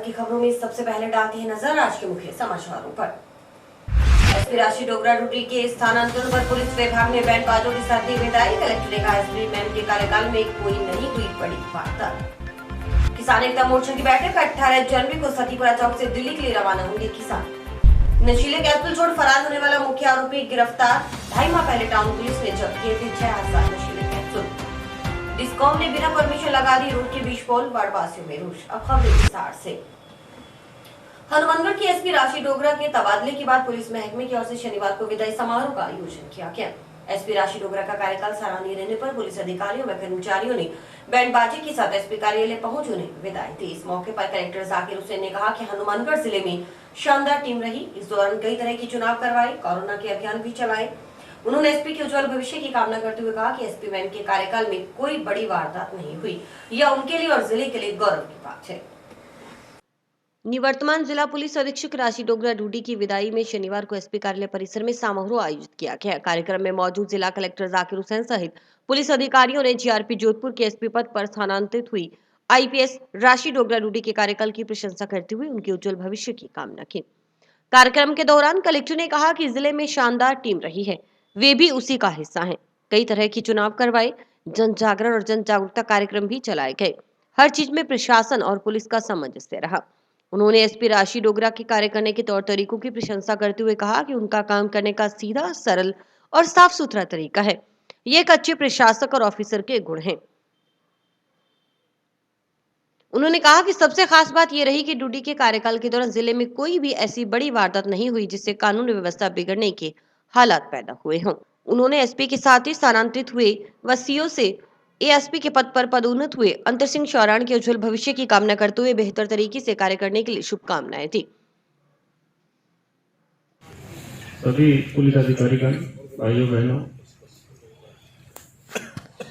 की खबरों में सबसे पहले डालते हैं नजर आज के मुख्य समाचारों पर। एसपी राशि डोगरा ड्यूटी के स्थानांतरण पर पुलिस विभाग ने बैंड बाजों के साथ दी विदाई। कलेक्टर ने कहा एसपी मैम के कार्यकाल में कोई नहीं हुई बड़ी वार्ता। किसान एकता मोर्चा की बैठक 18 जनवरी को सतीपुरा चौक से दिल्ली के लिए रवाना होंगे किसान। नशीले कैप्सूल छोड़ फरार होने वाला मुख्य आरोपी गिरफ्तार। 2.5 माह पहले टाउन पुलिस ने जब्त किए थे 6000 नशीले कैप्सूल। डिस्कॉम ने बिना परमिशन लगा दी रोड के बीच पोल, वार्डवासियों में रोष। अब खबरें विस्तार से। हनुमानगढ़ की एसपी राशि डोगरा के तबादले के बाद पुलिस महकमे की ओर से शनिवार को विदाई समारोह का आयोजन किया गया। एसपी राशि डोगरा का कार्यकाल सराहनीय रहने पर पुलिस अधिकारियों व कर्मचारियों ने बैंड बाजे के साथ एसपी कार्यालय पहुंच उन्हें विदाई दी। इस मौके पर कलेक्टर जाकिर हुसैन ने कहा कि हनुमानगढ़ जिले में शानदार टीम रही। इस दौरान कई तरह की चुनाव करवाए, कोरोना के अभियान भी चलाए। उन्होंने एसपी के उज्जवल भविष्य की कामना करते हुए कहा कि एसपी मैम के कार्यकाल में कोई बड़ी वारदात नहीं हुई। यह उनके लिए और जिले के लिए गौरव की बात है। निवर्तमान जिला पुलिस अधीक्षक राशि डोगरा ड्यूटी की विदाई में शनिवार को एसपी कार्यालय परिसर में समारोह आयोजित किया गया। कार्यक्रम में मौजूद जिला कलेक्टर जाकिर हुसैन सहित पुलिस अधिकारियों ने जीआरपी जोधपुर के एसपी पद पर स्थानांतरित हुई आईपीएस राशि डोगरा ड्यूटी के कार्यकाल की प्रशंसा करते हुए उनके उज्जवल भविष्य की कामना की। कार्यक्रम के दौरान कलेक्टर ने कहा कि जिले में शानदार टीम रही है, वे भी उसी का हिस्सा हैं। कई तरह की चुनाव करवाए, जन जागरण और जन जागरूकता कार्यक्रम भी चलाए गए। हर चीज में प्रशासन और पुलिस का सामंजस्य रहा। उन्होंने एसपी राशि डोगरा के कार्य करने के तौर तरीकों की प्रशंसा करते हुए कहा कि उनका काम करने का सीधा, सरल और साफ सुथरा तरीका है। ये एक अच्छे प्रशासक और ऑफिसर के गुण हैं। उन्होंने कहा कि सबसे खास बात यह रही कि ड्यूटी के कार्यकाल के दौरान जिले में कोई भी ऐसी बड़ी वारदात नहीं हुई जिससे कानून व्यवस्था बिगड़ने के हालात पैदा हुए हों। उन्होंने एसपी के साथ ही स्थानांतरित हुए व सीओ से एएसपी के पद पर पदोन्नत हुए अंतर सिंह चौरान के उज्जवल भविष्य की कामना करते हुए बेहतर तरीके से कार्य करने के लिए शुभकामनाएं दी। सभी पुलिस अधिकारीगण, भाइयों बहनों,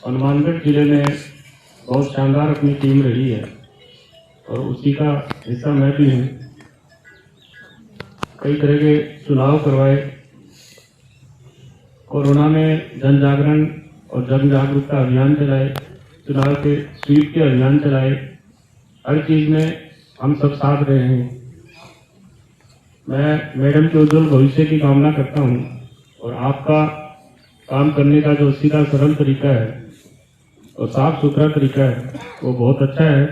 हनुमानगढ़ जिले में बहुत शानदार अपनी टीम रही है और उसी का हिस्सा मैं भी हूँ। कई तरह के चुनाव करवाए, कोरोना में जन जागरण और जन जागरूकता अभियान चलाए, चुनाव के स्वीप के अभियान चलाए। हर चीज में हम सब साथ रहे हैं। मैं मैडम के उज्जवल भविष्य की कामना करता हूं और आपका काम करने का जो सीधा सरल तरीका है और साफ सुथरा तरीका है वो बहुत अच्छा है।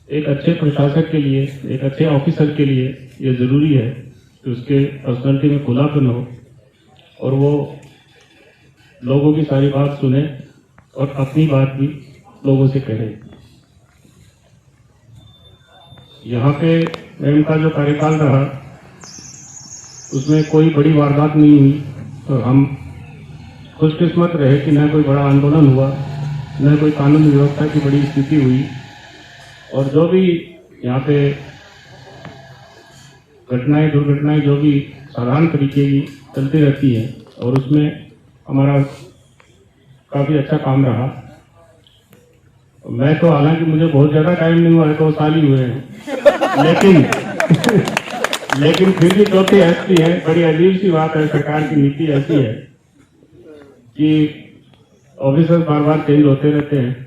एक अच्छे प्रशासक के लिए, एक अच्छे ऑफिसर के लिए ये जरूरी है कि उसके पर्सनालिटी में खुलापन हो और वो लोगों की सारी बात सुने और अपनी बात भी लोगों से कहे। यहाँ पे मैम का जो कार्यकाल रहा उसमें कोई बड़ी वारदात नहीं हुई और हम खुशकिस्मत रहे कि न कोई बड़ा आंदोलन हुआ, न कोई कानून व्यवस्था की बड़ी स्थिति हुई। और जो भी यहाँ पे घटनाएं, दुर्घटनाएं जो भी साधारण तरीके की चलती रहती है और उसमें हमारा काफी अच्छा काम रहा। मैं तो हालांकि मुझे बहुत ज्यादा टाइम नहीं हुआ है, 2 साल ही हुए हैं, लेकिन फिर भी चौथी एसपी है। बड़ी अजीब सी बात है, सरकार की नीति ऐसी है कि ऑफिसर बार बार चेंज होते रहते हैं।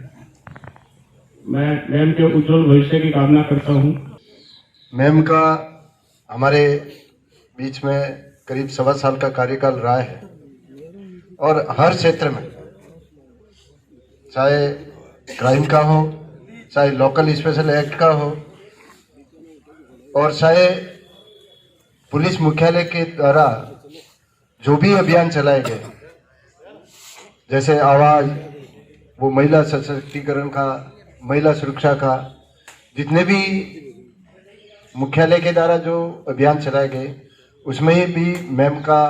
मैं मैम के उज्जवल भविष्य की कामना करता हूँ। मैम का हमारे बीच में करीब 1.25 साल का कार्यकाल रहा है और हर क्षेत्र में, चाहे क्राइम का हो, चाहे लोकल स्पेशल एक्ट का हो और चाहे पुलिस मुख्यालय के द्वारा जो भी अभियान चलाए गए, जैसे आवाज, वो महिला सशक्तिकरण का, महिला सुरक्षा का, जितने भी मुख्यालय के द्वारा जो अभियान चलाए गए उसमें भी मैम का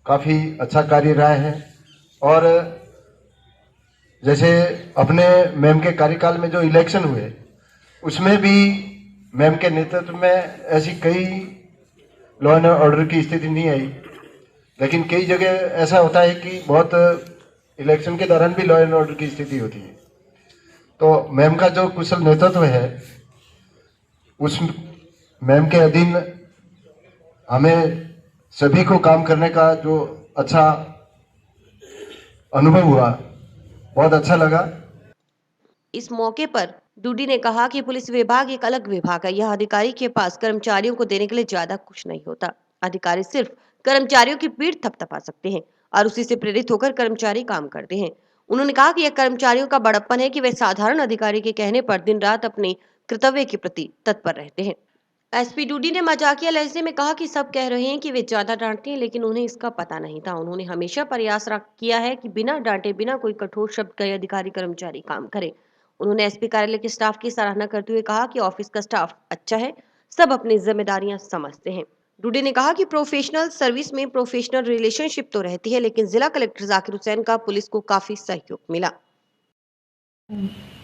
काफ़ी अच्छा कार्य रहा है। और जैसे अपने मैम के कार्यकाल में जो इलेक्शन हुए उसमें भी मैम के नेतृत्व में ऐसी कई लॉ एंड ऑर्डर की स्थिति नहीं आई, लेकिन कई जगह ऐसा होता है कि बहुत इलेक्शन के दौरान भी लॉ एंड ऑर्डर की स्थिति होती है। तो मैम का जो कुशल नेतृत्व है उस मैम के अधीन हमें सभी को काम करने का जो अच्छा अनुभव हुआ, बहुत अच्छा लगा। इस मौके पर डूडी ने कहा कि पुलिस विभाग एक अलग विभाग है। यह अधिकारी के पास कर्मचारियों को देने के लिए ज्यादा कुछ नहीं होता। अधिकारी सिर्फ कर्मचारियों की पीठ थपथपा सकते हैं और उसी से प्रेरित होकर कर्मचारी काम करते हैं। उन्होंने कहा कि यह कर्मचारियों का बड़प्पन है कि वे साधारण अधिकारी के कहने पर दिन रात अपने कर्तव्य के प्रति तत्पर रहते हैं। एसपी डूडी ने मजाकिया लहजे में कहा कि सब कह रहे हैं कि वे ज्यादा डांटते हैं, लेकिन उन्हें इसका पता नहीं था। उन्होंने हमेशा प्रयास किया है कि बिना डांटे, बिना कोई कठोर शब्द कहे अधिकारी कर्मचारी काम करे। उन्होंने एसपी कार्यालय के स्टाफ की सराहना करते हुए कहा कि ऑफिस का स्टाफ अच्छा है, सब अपनी जिम्मेदारियां समझते हैं। डूडी ने कहा कि प्रोफेशनल सर्विस में प्रोफेशनल रिलेशनशिप तो रहती है, लेकिन जिला कलेक्टर जाकिर हुसैन का पुलिस को काफी सहयोग मिला।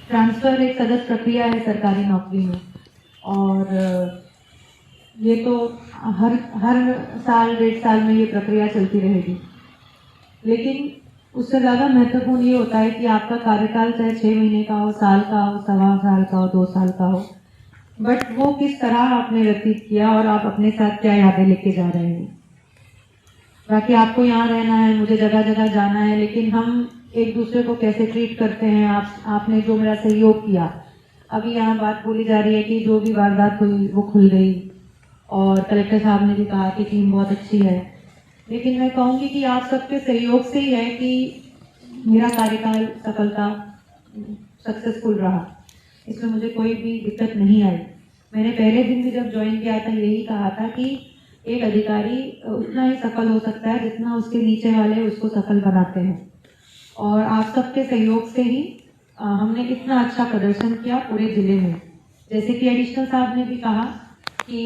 ट्रांसफर एक सतत प्रक्रिया है सरकारी नौकरी में, और ये तो हर साल 1.5 साल में ये प्रक्रिया चलती रहेगी। लेकिन उससे ज़्यादा महत्वपूर्ण ये होता है कि आपका कार्यकाल चाहे 6 महीने का हो, साल का हो, 1.25 साल का हो, 2 साल का हो, बट वो किस तरह आपने व्यतीत किया और आप अपने साथ क्या यादें लेके जा रहे हैं। बाकी आपको यहाँ रहना है, मुझे जगह जगह जाना है, लेकिन हम एक दूसरे को कैसे ट्रीट करते हैं। आपने जो मेरा सहयोग किया, अभी यहाँ बात बोली जा रही है कि जो भी वारदात हुई वो खुल गई, और कलेक्टर साहब ने भी कहा कि टीम बहुत अच्छी है। लेकिन मैं कहूँगी कि आप सबके सहयोग से ही है कि मेरा कार्यकाल सक्सेसफुल रहा। इसमें मुझे कोई भी दिक्कत नहीं आई। मैंने पहले दिन भी जब ज्वाइन किया था यही कहा था कि एक अधिकारी उतना ही सफल हो सकता है जितना उसके नीचे वाले उसको सफल बनाते हैं, और आप सबके सहयोग से ही हमने इतना अच्छा प्रदर्शन किया पूरे जिले में। जैसे कि एडिशनल साहब ने भी कहा कि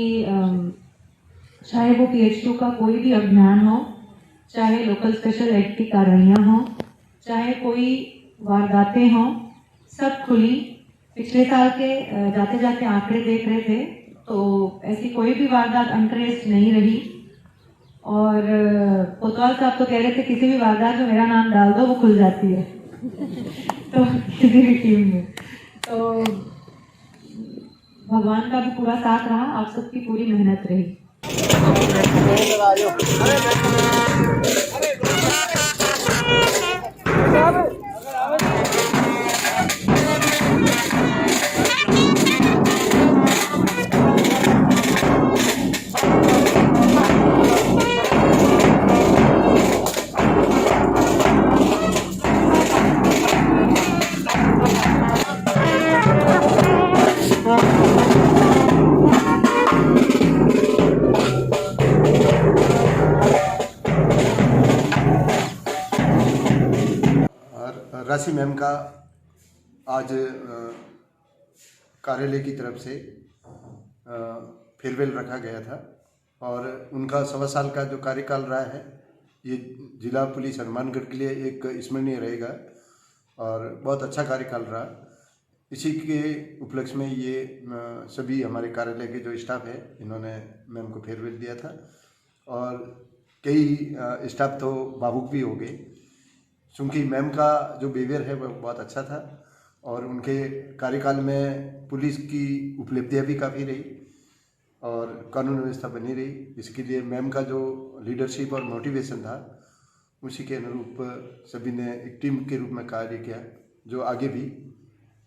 चाहे वो PH2 का कोई भी अभियान हो, चाहे लोकल स्पेशल एक्ट की कार्रवाइयाँ हों, चाहे कोई वारदातें हों, सब खुली। पिछले साल के जाते जाते आंकड़े देख रहे थे तो ऐसी कोई भी वारदात अनट्रेस्ड नहीं रही। और कोतवाल साहब तो कह रहे थे किसी भी वारदात में मेरा नाम डाल दो वो खुल जाती है तो किसी भी टीम में। तो भगवान का भी पूरा साथ रहा, आप सबकी पूरी मेहनत रही। राशि मैम का आज कार्यालय की तरफ से फेयरवेल रखा गया था, और उनका 1.25 साल का जो कार्यकाल रहा है ये जिला पुलिस हनुमानगढ़ के लिए एक स्मरणीय रहेगा और बहुत अच्छा कार्यकाल रहा। इसी के उपलक्ष्य में ये सभी हमारे कार्यालय के जो स्टाफ है इन्होंने मैम को फेयरवेल दिया था, और कई स्टाफ तो भावुक भी हो गए क्योंकि मैम का जो बिहेवियर है वो बहुत अच्छा था, और उनके कार्यकाल में पुलिस की उपलब्धियां भी काफ़ी रही और कानून व्यवस्था बनी रही। इसके लिए मैम का जो लीडरशिप और मोटिवेशन था उसी के अनुरूप सभी ने एक टीम के रूप में कार्य किया, जो आगे भी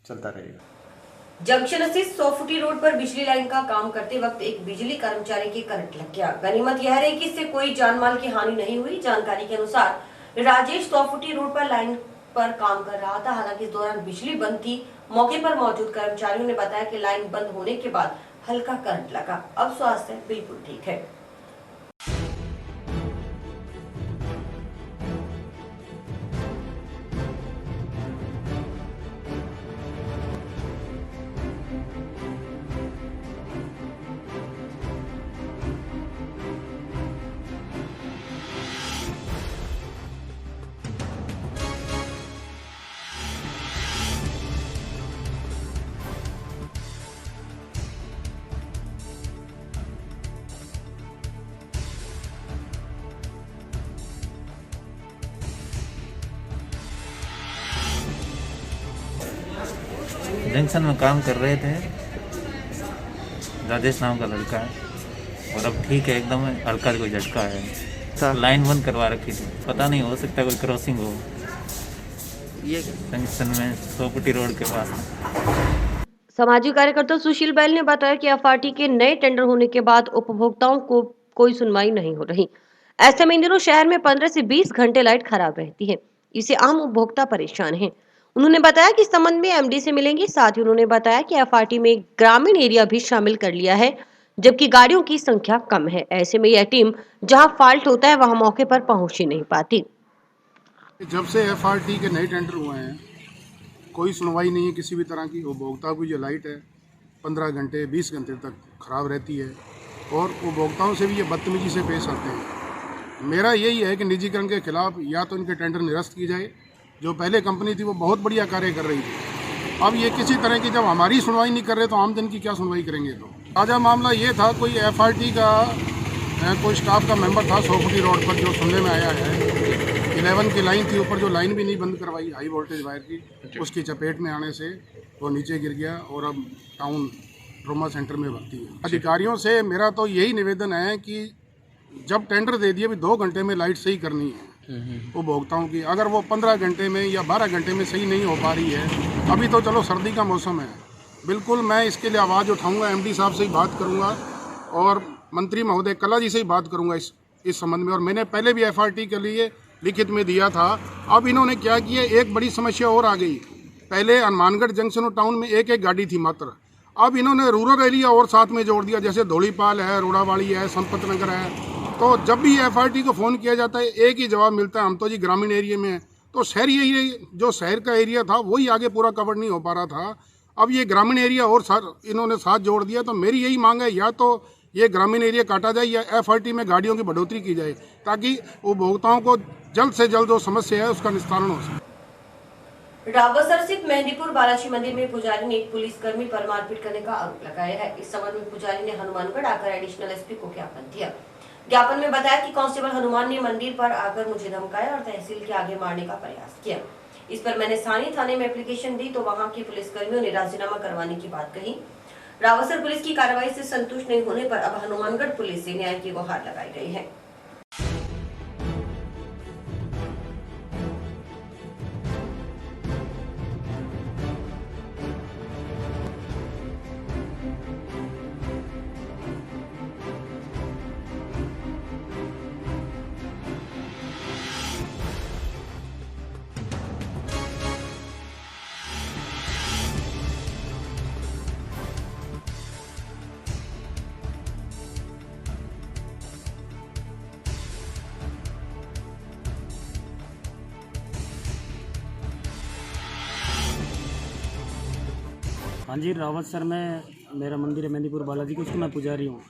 चलता रहेगा। जंक्शन स्थित 100 फुटी रोड पर बिजली लाइन का काम करते वक्त एक बिजली कर्मचारी के करंट लग गया। गनीमत यह रही कि इससे कोई जानमाल की हानि नहीं हुई। जानकारी के अनुसार राजेश 100 फुटी रोड पर लाइन पर काम कर रहा था, हालांकि इस दौरान बिजली बंद थी। मौके पर मौजूद कर्मचारियों ने बताया कि लाइन बंद होने के बाद हल्का करंट लगा। अब स्वास्थ्य बिल्कुल ठीक है। जंक्शन में काम कर रहे थे, राजेश नाम का लड़का है, और अब ठीक है एकदम। हल्का कोई झटका है, लाइन बंद करवा रखी थी, पता नहीं हो सकता कोई क्रॉसिंग हो। ये जंक्शन में सोपटी रोड के पास। सामाजिक कार्यकर्ता सुशील बैल ने बताया कि एफआरटी के नए टेंडर होने के बाद उपभोक्ताओं को कोई सुनवाई नहीं हो रही। ऐसे में इन दिनों शहर में 15 से 20 घंटे लाइट खराब रहती है। इससे आम उपभोक्ता परेशान हैं। उन्होंने बताया कि इस संबंध में एमडी से मिलेंगे। साथ ही उन्होंने बताया कि एफआरटी में ग्रामीण एरिया भी शामिल कर लिया है, जबकि गाड़ियों की संख्या कम है। ऐसे में यह टीम जहां फॉल्ट होता है वहां मौके पर पहुंच ही नहीं पाती। जब से एफआरटी के नए टेंडर हुए हैं, कोई सुनवाई नहीं है किसी भी तरह की। उपभोक्ता की जो लाइट है 15 घंटे 20 घंटे तक ख़राब रहती है और उपभोक्ताओं से भी ये बदतमीजी से पेश आते हैं। मेरा यही है कि निजीकरण के खिलाफ या तो इनके टेंडर निरस्त की जाए। जो पहले कंपनी थी वो बहुत बढ़िया कार्य कर रही थी। अब ये किसी तरह की जब हमारी सुनवाई नहीं कर रहे तो आम जन की क्या सुनवाई करेंगे। तो ताज़ा मामला ये था, कोई एफआरटी का कोई स्टाफ का मेंबर था सोपटी रोड पर, जो सुनने में आया है 11 की लाइन थी, ऊपर जो लाइन भी नहीं बंद करवाई हाई वोल्टेज वायर की, उसकी चपेट में आने से वो नीचे गिर गया और अब टाउन ट्रॉमा सेंटर में भर्ती है। अधिकारियों से मेरा तो यही निवेदन है कि जब टेंडर दे दिए, अभी 2 घंटे में लाइट सही करनी है उपभोक्ताओं की। अगर वो 15 घंटे में या 12 घंटे में सही नहीं हो पा रही है, अभी तो चलो सर्दी का मौसम है, बिल्कुल मैं इसके लिए आवाज़ उठाऊँगा, एमडी साहब से ही बात करूँगा और मंत्री महोदय कला जी से ही बात करूँगा इस संबंध में। और मैंने पहले भी एफआरटी के लिए लिखित में दिया था। अब इन्होंने क्या किया, एक बड़ी समस्या और आ गई। पहले हनुमानगढ़ जंक्शन और टाउन में एक गाड़ी थी मात्र, अब इन्होंने रूरल एरिया और साथ में जोड़ दिया, जैसे धोलीपाल है, रोड़ावाड़ी है, संपत नगर है। तो जब भी एफआरटी को फ़ोन किया जाता है एक ही जवाब मिलता है, हम तो जी ग्रामीण एरिया में हैं। तो शहरी एरिया, जो शहर का एरिया था वही आगे पूरा कवर नहीं हो पा रहा था। अब ये ग्रामीण एरिया और इन्होंने साथ जोड़ दिया। तो मेरी यही मांग है, या तो ये ग्रामीण एरिया काटा जाए या एफआरटी में गाड़ियों की बढ़ोतरी की जाए, ताकि उपभोक्ताओं को जल्द से जल्द जो समस्या है उसका निस्तारण हो सके। रावतसर स्थित मेहंदीपुर बालाजी मंदिर में पुजारी ने एक पुलिसकर्मी पर मारपीट करने का आरोप लगाया है। इस संबंध में पुजारी ने हनुमानगढ़ आकर एडिशनल एसपी को ज्ञापन दिया। ज्ञापन में बताया कि कांस्टेबल हनुमान ने मंदिर पर आकर मुझे धमकाया और तहसील के आगे मारने का प्रयास किया। इस पर मैंने स्थानीय थाने में एप्लीकेशन दी तो वहां के पुलिसकर्मियों ने राजीनामा करवाने की बात कही। रावतसर पुलिस की कार्रवाई से संतुष्ट नहीं होने पर अब हनुमानगढ़ पुलिस से न्याय की गुहार लगाई गई है। हाँ जी, रावतसर में मेरा मंदिर है मेहंदीपुर बालाजी की, उसको मैं पुजारी हूँ।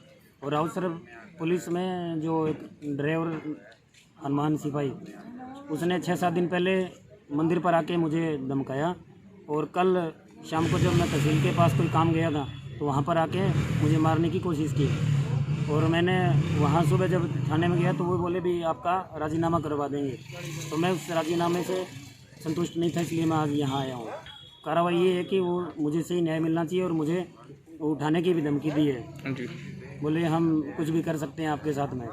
और रावतसर पुलिस में जो एक ड्राइवर हनुमान सिपाही, उसने 6-7 दिन पहले मंदिर पर आके मुझे धमकाया। और कल शाम को जब मैं तहसील के पास कोई काम गया था तो वहाँ पर आके मुझे मारने की कोशिश की। और मैंने वहाँ सुबह जब थाने में गया तो वो बोले भी आपका राजीनामा करवा देंगे। तो मैं उस राजीनामे से संतुष्ट नहीं था, इसलिए मैं आज यहाँ आया हूँ। कार्रवाई ये है कि वो मुझे सही न्याय मिलना चाहिए और मुझे उठाने की भी धमकी दी है। बोले हम कुछ भी कर सकते हैं आपके साथ में।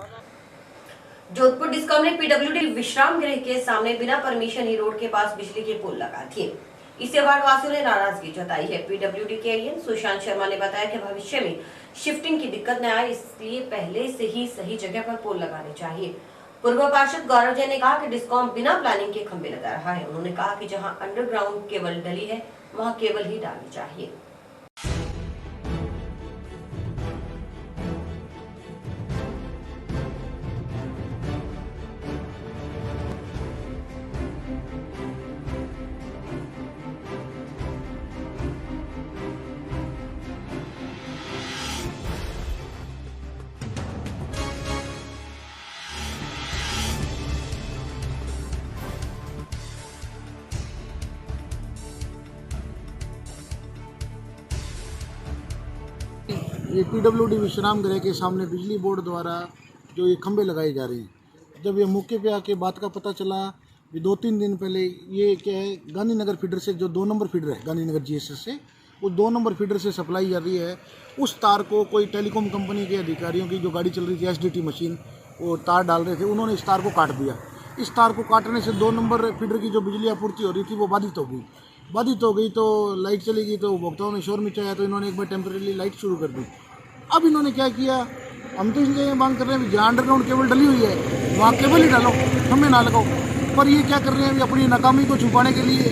जोधपुर डिस्कॉम ने पीडब्ल्यूडी विश्राम गृह के सामने बिना परमिशन ही रोड के पास बिजली के पोल लगा दिए। इससे वार्ड वासियों ने नाराजगी जताई है। पीडब्ल्यूडी के एएन सुशांत शर्मा ने बताया कि भविष्य में शिफ्टिंग की दिक्कत न आए, इसलिए पहले से ही सही जगह पर पोल लगाने चाहिए। पूर्व पार्षद गौरव जैन ने कहा कि डिस्कॉम बिना प्लानिंग के खंभे लगा रहा है। उन्होंने कहा कि जहां अंडरग्राउंड केबल डली है वहां केबल ही डालनी चाहिए। ये पीडब्ल्यूडी विश्राम गृह के सामने बिजली बोर्ड द्वारा जो ये खंभे लगाए जा रहे हैं, जब ये मौके पे आके बात का पता चला, ये 2-3 दिन पहले ये क्या है, गांधीनगर फीडर से जो 2 नंबर फीडर है गांधीनगर जीएसएस से, उस 2 नंबर फीडर से सप्लाई जा रही है। उस तार को कोई टेलीकॉम कंपनी के अधिकारियों की जो गाड़ी चल रही थी एसडीटी मशीन, वो तार डाल रहे थे, उन्होंने इस तार को काट दिया। इस तार को काटने से 2 नंबर फीडर की जो बिजली आपूर्ति हो रही थी वो बाधित हो गई। तो लाइट चली गई, तो उपभोक्ताओं ने शोर मचाया, तो इन्होंने एक बार टेम्परेरी लाइट शुरू कर दी। अब इन्होंने क्या किया, हम तो इसलिए ये मांग कर रहे हैं जहाँ अंडरग्राउंड केबल डली हुई है वहाँ केबल ही डालो, खंभे ना लगाओ। पर ये क्या कर रहे हैं, अपनी नाकामी को छुपाने के लिए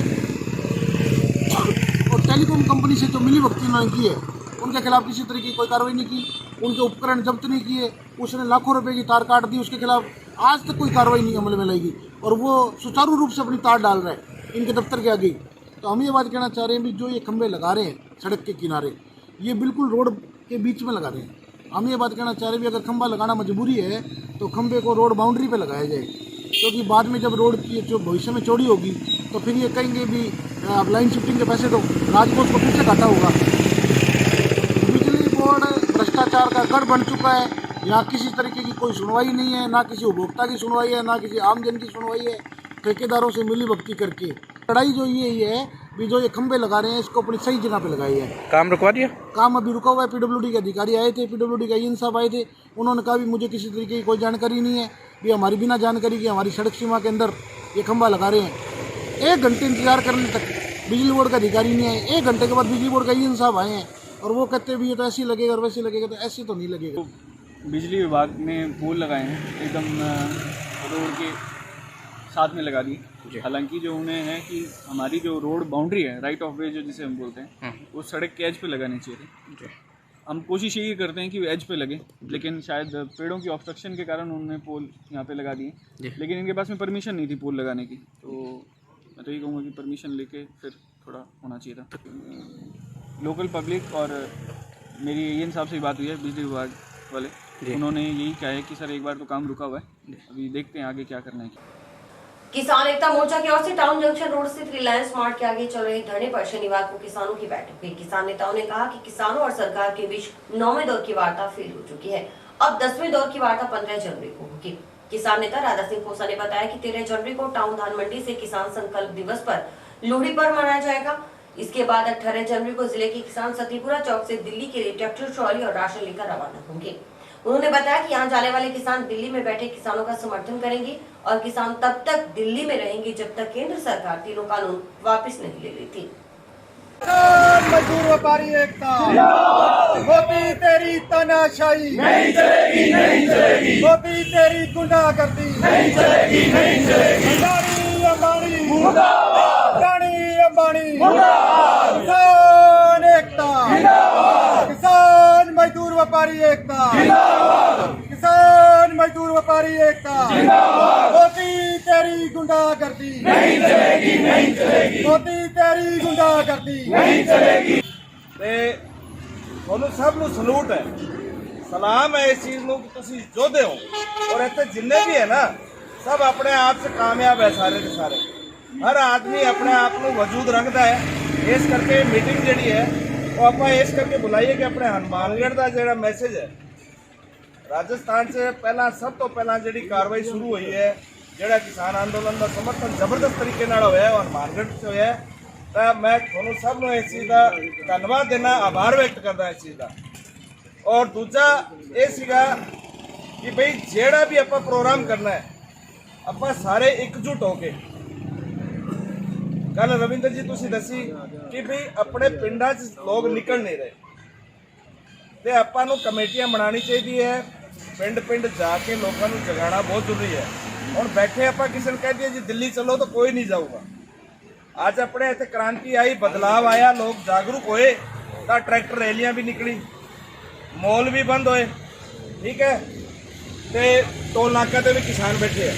और टेलीकॉम कंपनी से जो मिलीभगत उन्होंने की है उनके खिलाफ किसी तरीके की कोई कार्रवाई नहीं की, उनके उपकरण जब्त नहीं किए, उसने लाखों रुपए की तार काट दी, उसके खिलाफ आज तक कोई कार्रवाई नहीं अमल में लाएगी और वो सुचारू रूप से अपनी तार डाल रहा है इनके दफ्तर के आगे। तो हम ये बात कहना चाह रहे हैं भी जो ये खंभे लगा रहे हैं सड़क के किनारे, ये बिल्कुल रोड के बीच में लगा रहे हैं। हम ये बात कहना चाह रहे हैं भी अगर खंभा लगाना मजबूरी है तो खंभे को रोड बाउंड्री पे लगाया जाए, क्योंकि बाद में जब रोड की जो भविष्य में चौड़ी होगी तो फिर ये कहेंगे भी अब लाइन शिफ्टिंग के पैसे दो, राजकोष को फिर से घाटा होगा। बिजली बोर्ड भ्रष्टाचार का गढ़ बन चुका है, यहाँ किसी तरीके की कोई सुनवाई नहीं है, ना किसी उपभोक्ता की सुनवाई है, ना किसी आमजन की सुनवाई है, ठेकेदारों से मिली भगती करके। लड़ाई जो ये है भी जो ये खंभे लगा रहे हैं इसको अपनी सही जगह पे लगाई है। काम रुकवा दिया? काम अभी रुका हुआ है। पीडब्ल्यूडी के अधिकारी आए थे, पीडब्ल्यूडी का ईएन साहब आए थे, उन्होंने कहा भी मुझे किसी तरीके की कोई जानकारी नहीं है, भी हमारी बिना जानकारी के हमारी सड़क सीमा के अंदर ये खंभा लगा रहे हैं। 1 घंटे इंतजार करने तक बिजली बोर्ड का अधिकारी नहीं आए। 1 घंटे के बाद बिजली बोर्ड का ईएन साहब आए हैं और वो कहते भी ये तो ऐसे ही लगेगा और वैसे लगेगा, तो ऐसे तो नहीं लगेगा। बिजली विभाग ने पोल लगाए हैं एकदम रोड के साथ में लगा दिए। हालांकि जो उन्हें है कि हमारी जो रोड बाउंड्री है, राइट ऑफ वे जो जिसे हम बोलते हैं, वो सड़क के एज पे लगाने चाहिए। हम कोशिश यही करते हैं कि एज पे लगे, लेकिन शायद पेड़ों की ऑब्स्ट्रक्शन के कारण उन्होंने पोल यहाँ पे लगा दिए, लेकिन इनके पास में परमिशन नहीं थी पोल लगाने की। तो मैं तो यही कहूँगा कि परमिशन लेके फिर थोड़ा होना चाहिए था। लोकल पब्लिक और मेरी इन साहब से भी बात हुई है, बिजली विभाग वाले, उन्होंने यही कहा है कि सर एक बार तो काम रुका हुआ है, अभी देखते हैं आगे क्या करना है। किसान एकता मोर्चा की ओर से टाउन जंक्शन रोड स्थित रिलायंस मार्ट के आगे चल रहे धरने पर शनिवार को किसानों की बैठक हुई। किसान नेताओं ने कहा कि किसानों और सरकार के बीच 9वें दौर की वार्ता फेल हो चुकी है, अब 10वें दौर की वार्ता 15 जनवरी को होगी। किसान नेता राधा सिंह खोसा ने बताया कि 13 जनवरी को टाउन धान मंडी से किसान संकल्प दिवस पर लोहड़ी पर्व मनाया जाएगा। इसके बाद 18 जनवरी को जिले के किसान सतीपुरा चौक से दिल्ली के लिए ट्रैक्टर ट्रॉली और राशन लेकर रवाना होंगे। उन्होंने बताया कि यहाँ जाने वाले किसान दिल्ली में बैठे किसानों का समर्थन करेंगे और किसान तब तक दिल्ली में रहेंगे जब तक केंद्र सरकार तीनों कानून वापस नहीं ले लेती। मजदूर व्यापारी एकता, मोदी तेरी तानाशाही नहीं चलेगी, नहीं चलेगी। मोदी तेरी गुंडागर्दी नहीं चलेगी, नहीं चलेगी। अडानी अंबानी मुर्दाबाद, अडानी अंबानी मुर्दाबाद। किसान एकता जिंदाबाद, किसान मजदूर व्यापारी एकता जिंदाबाद, किसान मजदूर व्यापारी एकता जिंदाबाद। मोदी तेरी गुंडागर्दी नहीं चलेगी, नहीं चलेगी। मोदी तेरी गुंडागर्दी नहीं चलेगी। ਤੇ ਤੁਹਾਨੂੰ ਸਭ ਨੂੰ ਸਲੂਟ ਹੈ, ਸਲਾਮ ਹੈ ਇਸ ਚੀਜ਼ ਨੂੰ ਕਿ ਤੁਸੀਂ ਯੋਧੇ ਹੋ ਔਰ ਇੱਥੇ ਜਿੰਨੇ ਵੀ ਹੈ ਨਾ ਸਭ ਆਪਣੇ ਆਪ 'ਚ ਕਾਮਯਾਬ ਹੈ, ਸਾਰੇ ਦੇ ਸਾਰੇ। ਹਰ ਆਦਮੀ ਆਪਣੇ ਆਪ ਨੂੰ ਵਜੂਦ ਰੱਖਦਾ ਹੈ। ਇਸ ਕਰਕੇ ਮੀਟਿੰਗ ਜਿਹੜੀ ਹੈ ਉਹ ਆਪਾਂ ਇਸ ਕਰਕੇ ਬੁਲਾਈਏ ਕਿ ਆਪਣੇ ਹਨੂੰਮਾਨਗੜ੍ਹ ਦਾ ਜਿਹੜਾ ਮੈਸੇਜ ਹੈ, ਰਾਜਸਥਾਨ 'ਚ ਪਹਿਲਾਂ ਸਭ ਤੋਂ ਪਹਿਲਾਂ ਜਿਹੜੀ ਕਾਰਵਾਈ ਸ਼ੁਰੂ ਹੋਈ ਹੈ, ਜਿਹੜਾ ਕਿਸਾਨ ਅੰਦੋਲਨ ਦਾ ਸਮਰਥਨ ਜ਼ਬਰਦਸਤ ਤਰੀਕੇ ਨਾਲ ਹੋਇਆ ਉਹ ਹਨੂੰਮਾਨਗੜ੍ਹ 'ਚ ਹੋਇਆ। ਤਾਂ ਮੈਂ ਤੁਹਾਨੂੰ ਸਭ ਨੂੰ ਇਸ ਚੀਜ਼ ਦਾ ਧੰਨਵਾਦ ਦੇਣਾ, ਆਭਾਰ ਵਿਅਕਤ ਕਰਦਾ ਇਸ ਚੀਜ਼ ਦਾ। ਔਰ ਦੂਜਾ ਇਹ ਸੀਗਾ ਕਿ ਬਈ ਜਿਹੜਾ ਵੀ ਆਪਾਂ ਪ੍ਰੋਗਰਾਮ ਕਰਨਾ ਹੈ ਆਪਾਂ ਸਾਰੇ ਇਕਜੁੱਟ ਹੋ ਕੇ, ਕੱਲ ਰਵਿੰਦਰ ਜੀ ਤੁਸੀਂ ਦੱਸੀ ਕਿ ਬਈ ਆਪਣੇ ਪਿੰਡਾਂ 'ਚ ਲੋਕ ਨਿਕਲ ਨਹੀਂ ਰਹੇ ਤੇ ਆਪਾਂ ਨੂੰ ਕਮੇਟੀਆਂ ਬਣਾਉਣੀ ਚਾਹੀਦੀ ਹੈ, ਪਿੰਡ ਪਿੰਡ ਜਾ ਕੇ ਲੋਕਾਂ ਨੂੰ ਜਗਾਉਣਾ ਬਹੁਤ ਜ਼ਰੂਰੀ ਹੈ। ਹੁਣ ਬੈਠੇ ਆਪਾਂ ਕਿਸੇ ਨੂੰ ਕਹਿ ਦਈਏ ਜੀ ਦਿੱਲੀ ਚਲੋ ਤਾਂ ਕੋਈ ਨਹੀਂ ਜਾਊਗਾ। ਅੱਜ ਆਪਣੇ ਇੱਥੇ ਕ੍ਰਾਂਤੀ ਆਈ, ਬਦਲਾਵ ਆਇਆ, ਲੋਕ ਜਾਗਰੂਕ ਹੋਏ ਤਾਂ ਟਰੈਕਟਰ ਰੈਲੀਆਂ ਵੀ ਨਿਕਲੀ, ਮੋਲ ਵੀ ਬੰਦ ਹੋਏ, ਠੀਕ ਹੈ, ਤੇ ਟੋਲ ਨਾਕਾ ਤੇ ਵੀ ਕਿਸਾਨ ਬੈਠੇ ਆ।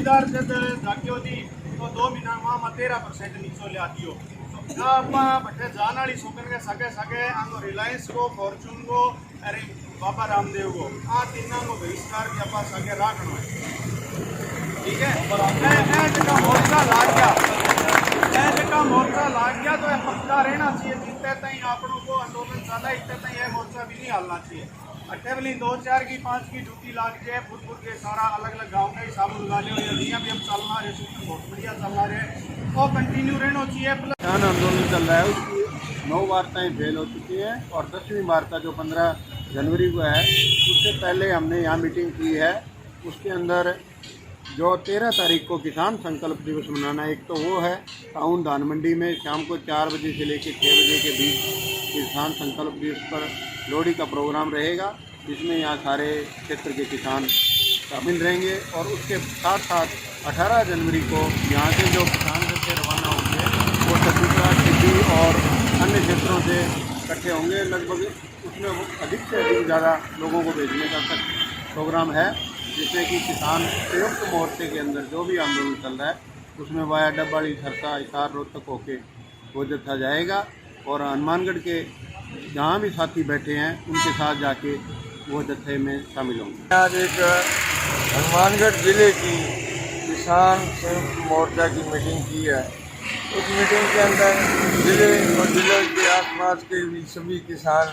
जमींदार से जाके होती तो 2 महीना वहाँ 13% नीचो लियाती हो ना अपना बटे जान वाली सुकन के सके सके आंगो रिलायंस को फॉर्चून को अरे बाबा रामदेव को आ तीनों को बहिष्कार के अपा सके राखना है, ठीक है। जगह मोर्चा लाग गया, जगह मोर्चा लाग गया तो पक्का रहना चाहिए, जितने तक आपनों को आंदोलन चला इतने तक यह मोर्चा भी नहीं हलना चाहिए। अट्ठे वाली 2 4 की 5 की ड्यूटी लाग जाए, फुट के सारा अलग अलग गाँव का हिसाब लगा लो, यहाँ भी हम चलना रहे, बहुत बढ़िया चलना रहे और कंटिन्यू रहना चाहिए। किसान आंदोलन चल रहा है, उसकी 9 वार्ताएं फेल हो चुकी हैं और 10वीं वार्ता जो 15 जनवरी को है उससे पहले हमने यहाँ मीटिंग की है। उसके अंदर जो 13 तारीख को किसान संकल्प दिवस मनाना है, एक तो वो है टाउन धान मंडी में शाम को 4 बजे से लेकर 6 बजे के बीच किसान संकल्प दिवस पर लोहड़ी का प्रोग्राम रहेगा, जिसमें यहाँ सारे क्षेत्र के किसान शामिल रहेंगे। और उसके साथ साथ 18 जनवरी को यहाँ से जो किसान घर से रवाना होंगे वो छत्तीसगढ़, दिल्ली और अन्य क्षेत्रों से इकट्ठे होंगे। लगभग उसमें अधिक से अधिक ज़्यादा लोगों को भेजने का प्रोग्राम है, जिसमें कि किसान संयुक्त मोर्चे के अंदर जो भी आंदोलन चल रहा है उसमें वाया डब्बाड़ी, सरसा, हिसार, रोहतक होके वो जत्था जाएगा। और हनुमानगढ़ के जहाँ भी साथी बैठे हैं उनके साथ जाके वो जत्थे में शामिल होंगे। आज एक हनुमानगढ़ जिले की किसान संयुक्त मोर्चा की मीटिंग की है। उस मीटिंग के अंदर जिले और जिले के आसपास के भी सभी किसान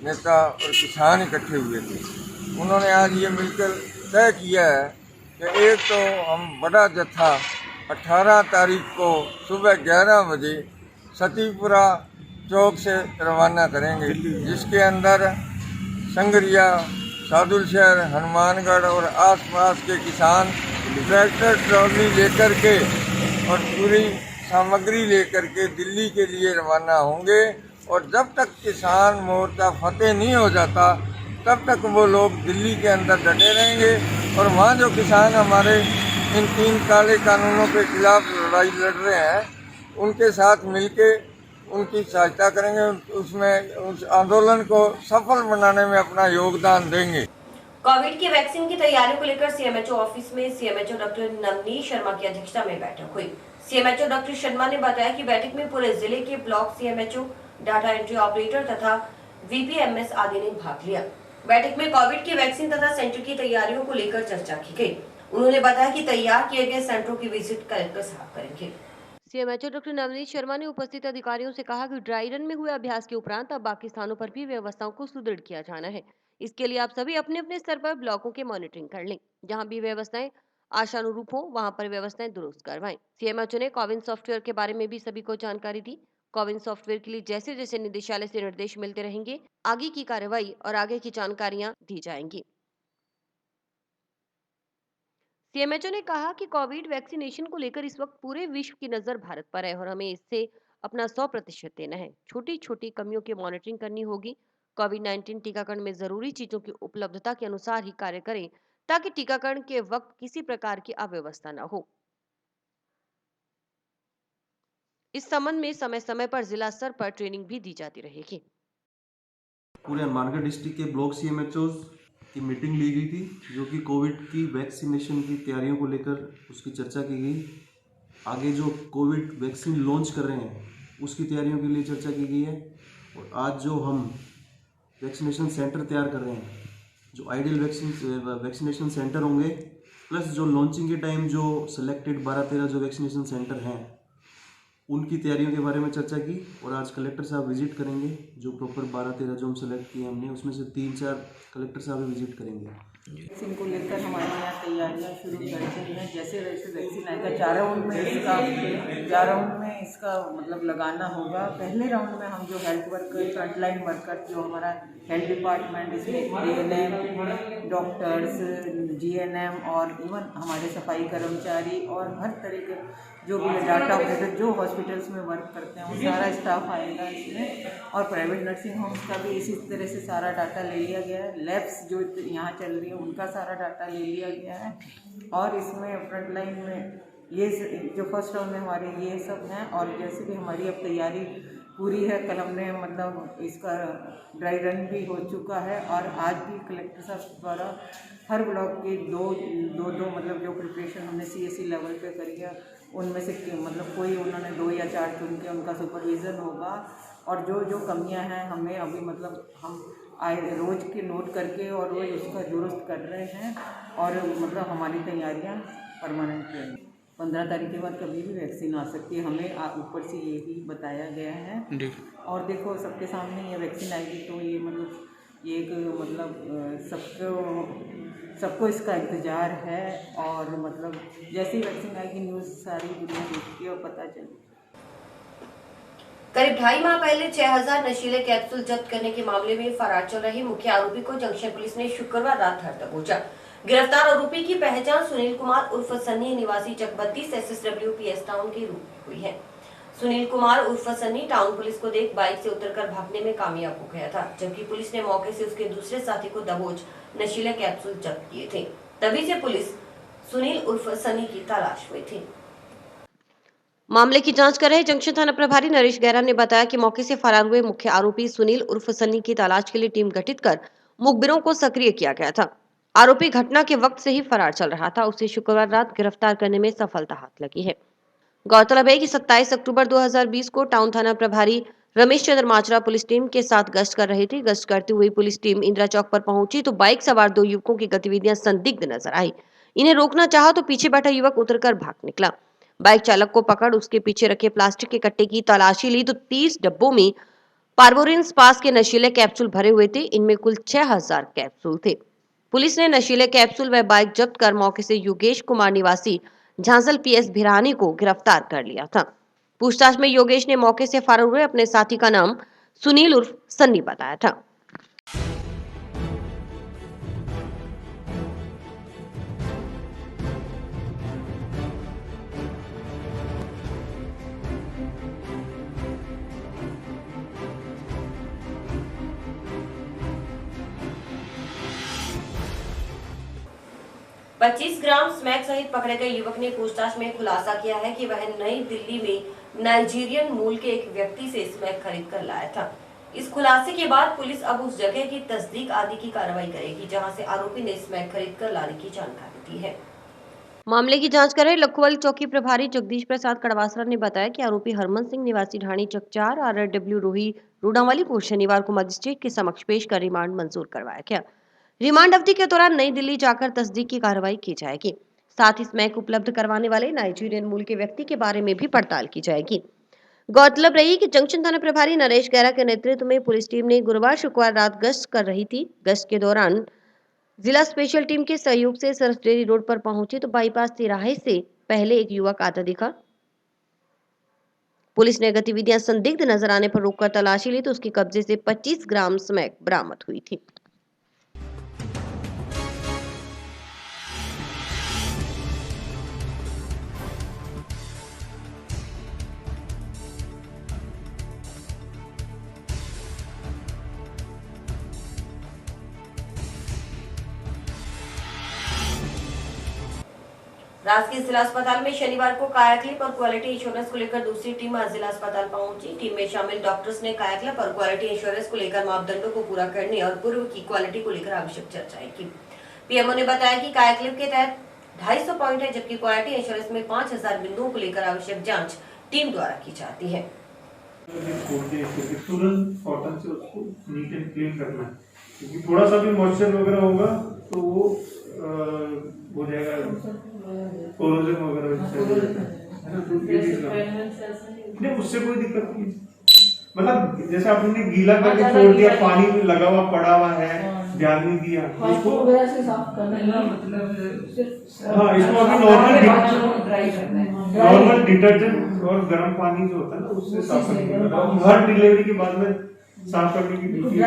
नेता और किसान इकट्ठे हुए थे। उन्होंने आज ये मिलकर तय किया है कि एक तो हम बड़ा जत्था 18 तारीख को सुबह 11 बजे सतीपुरा चौक से रवाना करेंगे, जिसके अंदर संगरिया, सादुलशहर, हनुमानगढ़ और आसपास के किसान ट्रैक्टर ट्रॉली लेकर के और पूरी सामग्री लेकर के दिल्ली के लिए रवाना होंगे। और जब तक किसान मोर्चा फतेह नहीं हो जाता तब तक वो लोग दिल्ली के अंदर डटे रहेंगे और वहाँ जो किसान हमारे इन 3 काले कानूनों के खिलाफ लड़ाई लड़ रहे हैं उनके साथ मिलके उनकी सहायता करेंगे, उसमें उस आंदोलन को सफल बनाने में अपना योगदान देंगे। कोविड की वैक्सीन की तैयारियों को लेकर सीएमएचओ ऑफिस में सीएमएचओ डॉक्टर नवनीत शर्मा की अध्यक्षता में बैठक हुई। सीएमएचओ डॉक्टर शर्मा ने बताया कि बैठक में पूरे जिले के block CMHO, data entry operator तथा वीपीएमएस आदि ने भाग लिया। बैठक में कोविड की वैक्सीन तथा सेंटर की तैयारियों को लेकर चर्चा की गई। उन्होंने बताया कि तैयार किए गए सेंटरों की विजिट कलेक्टर साहब करेंगे। सीएमएचओ डॉक्टर नवनीत शर्मा ने उपस्थित अधिकारियों से कहा कि ड्राई रन में हुए अभ्यास के उपरांत अब बाकी स्थानों पर भी व्यवस्थाओं को सुदृढ़ किया जाना है। इसके लिए आप सभी अपने अपने स्तर पर ब्लॉकों के मॉनिटरिंग कर लें। जहां भी व्यवस्थाएं आशानुरूप हो वहां पर व्यवस्थाएं दुरुस्त करवाएं। सीएमएचओ ने कोविन सॉफ्टवेयर के बारे में भी सभी को जानकारी दी। कोविन सॉफ्टवेयर के लिए जैसे जैसे निदेशालय से निर्देश मिलते रहेंगे, आगे की कार्रवाई और आगे की जानकारियां दी जाएंगी। सीएमएचओ ने कहा कि कोविड वैक्सीनेशन को लेकर इस वक्त पूरे विश्व की नजर भारत पर है और हमें इससे अपना 100% देना है। छोटी छोटी कमियों की मॉनिटरिंग करनी होगी। कोविड-19 टीकाकरण में जरूरी चीजों की उपलब्धता के अनुसार ही कार्य करें ताकि टीकाकरण के वक्त किसी प्रकार की अव्यवस्था न हो। इस संबंध में समय समय पर जिला स्तर पर ट्रेनिंग भी दी जाती रहेगी। पूरे हनुमानगढ़ डिस्ट्रिक्ट के ब्लॉक सीएमएचओ की मीटिंग ली गई थी, जो कि कोविड की वैक्सीनेशन की तैयारियों को लेकर उसकी चर्चा की गई। आगे जो कोविड वैक्सीन लॉन्च कर रहे हैं उसकी तैयारियों के लिए चर्चा की गई है। और आज जो हम वैक्सीनेशन सेंटर तैयार कर रहे हैं, जो आइडियल वैक्सीनेशन सेंटर होंगे, प्लस जो लॉन्चिंग के टाइम जो सिलेक्टेड 12-13 जो वैक्सीनेशन सेंटर हैं उनकी तैयारियों के बारे में चर्चा की। और आज कलेक्टर साहब विजिट करेंगे, जो प्रॉपर 12-13 जो हम सेलेक्ट किए हमने, उसमें से 3-4 कलेक्टर साहब विजिट करेंगे। वैक्सीन को लेकर हमारे यहाँ तैयारियाँ शुरू कर दी हैं। जैसे वैसे वैक्सीन आएगा 4 राउंड में इसका मतलब लगाना होगा। पहले राउंड में हम जो हेल्थ वर्कर, फ्रंटलाइन वर्कर, जो हमारा हेल्थ डिपार्टमेंट, इसमें एएनएम, डॉक्टर्स, जीएनएम और इवन हमारे सफाई कर्मचारी और हर तरह के जो भी डाटा ऑपरेटर जो हॉस्पिटल्स में वर्क करते हैं वो सारा स्टाफ आएगा इसमें। और प्राइवेट नर्सिंग होम्स का भी इसी तरह से सारा डाटा ले लिया गया है। लैब्स जो यहाँ चल रही है उनका सारा डाटा ले लिया गया है। और इसमें फ्रंट लाइन में ये जो फर्स्ट राउंड में हमारे ये सब हैं। और जैसे कि हमारी अब तैयारी पूरी है, कल हमने मतलब इसका ड्राई रन भी हो चुका है। और आज भी कलेक्टर साहब द्वारा हर ब्लॉक के दो मतलब जो प्रिपरेशन हमने सीएससी लेवल पे करी है उनमें से मतलब कोई उन्होंने 2 या 4 चुन के उनका सुपरविज़न होगा। और जो कमियां हैं हमें अभी मतलब हम रोज़ के नोट करके और रोज़ उसका दुरुस्त कर रहे हैं। और मतलब हमारी तैयारियां परमानेंट रहेंगी। 15 तारीख के बाद कभी भी वैक्सीन आ सकती है, हमें ऊपर से ये भी बताया गया है। और देखो सबके सामने ये वैक्सीन आएगी तो ये मतलब ये एक मतलब सबको इसका इंतज़ार है। और मतलब जैसी वैक्सीन आएगी न्यूज़ सारी दुनिया देखती है और पता चलेगी। करीब 2.5 माह पहले 6000 नशीले कैप्सूल जब्त करने के मामले में फरार चल रहे मुख्य आरोपी को जंक्शन पुलिस ने शुक्रवार रात धर दबोचा। गिरफ्तार आरोपी की पहचान सुनील कुमार उर्फ सन्नी निवासी चक 32 SSW PS टाउन के रूप में हुई है। सुनील कुमार उर्फ सन्नी टाउन पुलिस को देख बाइक से उतरकर भागने में कामयाब हो गया था, जबकि पुलिस ने मौके से उसके दूसरे साथी को दबोच नशीले कैप्सूल जब्त किए थे। तभी से पुलिस सुनील उर्फ सन्नी की तलाश में थी। मामले की जांच कर रहे जंक्शन थाना प्रभारी नरेश गहरा ने बताया कि मौके से फरार हुए मुख्य आरोपी सुनील उर्फ सन्नी की तलाश के लिए टीम गठित कर मुखबिरों को सक्रिय किया गया था। आरोपी घटना के वक्त से ही फरार चल रहा था। उसे शुक्रवार रात गिरफ्तार करने में सफलता हाथ लगी है। गौरतलब है कि 27 अक्टूबर 2020 को टाउन थाना प्रभारी रमेश चंद्र माचरा पुलिस टीम के साथ गश्त कर रही थी। गश्त करती हुई पुलिस टीम इंदिरा चौक पर पहुंची तो बाइक सवार 2 युवकों की गतिविधियां संदिग्ध नजर आई। इन्हें रोकना चाहा तो पीछे बैठा युवक उतरकर भाग निकला। बाइक चालक को पकड़ उसके पीछे रखे प्लास्टिक के कट्टे की तलाशी ली तो 30 डब्बों में पार्बोरिन पास के नशीले कैप्सूल भरे हुए थे। इनमें कुल 6000 कैप्सूल थे। पुलिस ने नशीले कैप्सूल व बाइक जब्त कर मौके से योगेश कुमार निवासी झांझल PS भिरानी को गिरफ्तार कर लिया था। पूछताछ में योगेश ने मौके से फरार हुए अपने साथी का नाम सुनील उर्फ सन्नी बताया था। 25 ग्राम स्मैक सहित पकड़े गए युवक ने पूछताछ में खुलासा किया है कि वह नई दिल्ली में नाइजीरियन मूल के एक व्यक्ति से स्मैक खरीद कर लाया था। इस खुलासे के बाद पुलिस अब उस जगह की तस्दीक आदि की कार्रवाई करेगी जहां से आरोपी ने स्मैक खरीद कर लाने की जानकारी दी है। मामले की जांच कर रहे लखोवाली चौकी प्रभारी जगदीश प्रसाद कड़वासरा ने बताया कि आरोपी हरमन सिंह निवासी ढाणी चक 4 RRW रोही रूडावाली को शनिवार को मजिस्ट्रेट के समक्ष पेश कर रिमांड मंजूर करवाया गया। रिमांड अवधि के दौरान नई दिल्ली जाकर तस्दीक की कार्रवाई की जाएगी। साथ ही स्मैक उपलब्ध करवाने वाले नाइजीरियन मूल के व्यक्ति के बारे में भी पड़ताल की जाएगी। गौरतलब रही कि जंक्शन थाना प्रभारी नरेश गहरा के नेतृत्व में पुलिस टीम ने गुरुवार शुक्रवार रात गश्त कर रही थी। गश्त के दौरान जिला स्पेशल टीम के सहयोग से सरसडेरी रोड पर पहुंची तो बाईपास तिराहे से पहले एक युवक आता दिखा। पुलिस ने गतिविधियां संदिग्ध नजर आने पर रोककर तलाशी ली तो उसके कब्जे से 25 ग्राम स्मैक बरामद हुई थी। राजगीर जिला अस्पताल में शनिवार को कायाकल्प और क्वालिटी इंश्योरेंस को लेकर दूसरी टीम आज जिला अस्पताल पहुंची। टीम में शामिल डॉक्टर्स ने कायाकल्प और क्वालिटी इंश्योरेंस को लेकर मापदंडों को पूरा करने और पूर्व की क्वालिटी को लेकर आवश्यक चर्चाएं की। पीएमओ ने बताया कि कायाकल्प के तहत 250 पॉइंट है, जबकि क्वालिटी इंश्योरेंस में 5000 बिंदुओं को लेकर आवश्यक जाँच टीम द्वारा की जाती है। थोड़ा सा भी मॉइस्चर वगैरह होगा तो वो हो जाएगा, कोरोजन वगैरह नहीं, उससे कोई दिक्कत नहीं। मतलब जैसे आपने गीला करके छोड़ दिया, पानी में लगा हुआ पड़ा हुआ है, ध्यान नहीं दिया उसको, हाँ इसको अभी नॉर्मल डिटर्जेंट और गर्म पानी जो होता है ना उससे साफ करना। हर डिलीवरी के बाद में साफ करने की ड्यूटी है।